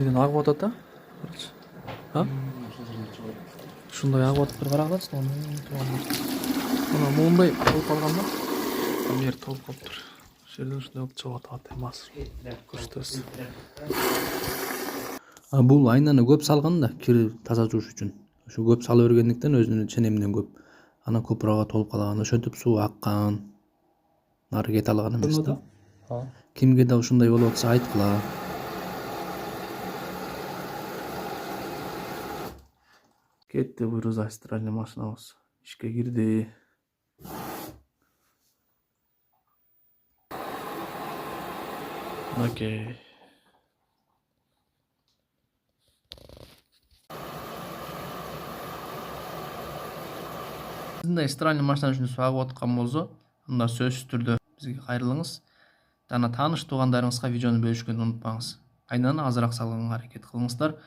Деген агып атат да. Ha? Ушундай агып атып туруп карагылачы. Мына моундай болуп калган да. Бул жер толуп калыптыр. Ушул жерден ушундай болуп чыгып атат эмас. Көрсөтөбүз. Бул айнаны көп салган да, кир таза жууш үчүн. Ошо көп сала бергендиктен өзүнүн ченеминен көп. Анан көпүрөк толуп калган. Ошентип суу аккан. Нары кете алган эмес да. Кимге да ушундай болуп атса айткыла. Кетти буйруза стиральный машинабыз. Ишке кирди. Окей. Сиздин стиральный машина үчүн суу агып аткан болсо, анда сөзсүз түрдө бизге кайрылыңыз. Жана тааныш туугандарыңызга видеону бөлүшкөндү унутпаңыз. Айнаны азыраак салганга аракет кылыңыздар.